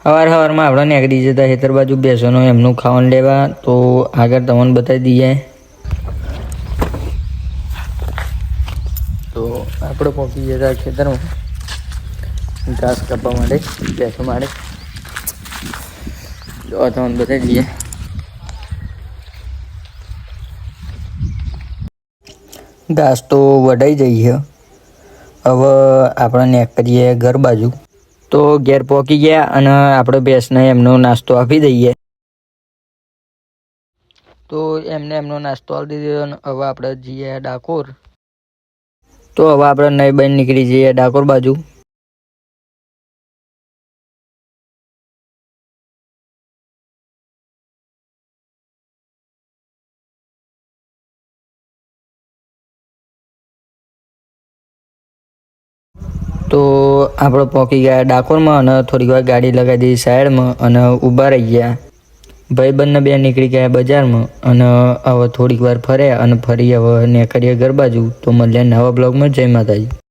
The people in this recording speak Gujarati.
સવારમાં આપણે નીકળી જતા ખેતર બાજુ બેસવાનું એમનું ખાવાનું લેવા. તો આગળ તમને બતાવી દઈએ. તો આપણે પહોંચી જતા ખેતરમાં ઘાસ કાપવા માટે, બેસવા માટે. તો તમને બતાવી દઈએ. ઘાસ તો વઢાઈ જઈએ. હવે આપણે નીકળીએ ઘર બાજુ. તો ઘેર પહોંચી ગયા અને આપણે ભેંસને એમનો નાસ્તો આપી દઈએ. તો એમનો નાસ્તો આપી દીધો અને હવે આપણે જઈએ ડાકોર. તો હવે આપણે નહીં બની નીકળી જઈએ ડાકોર બાજુ. તો આપણે પહોંચી ગયા ડાકોરમાં અને થોડીક વાર ગાડી લગાવી દીધી સાઈડમાં અને ઊભા રહી ગયા. ભાઈબંધને બે નીકળી ગયા બજારમાં અને હવે થોડીક વાર ફર્યા અને ફરી હવે નીકળીએ ઘર બાજુ. તો મળીએ નવા બ્લોગમાં. જય માતાજી.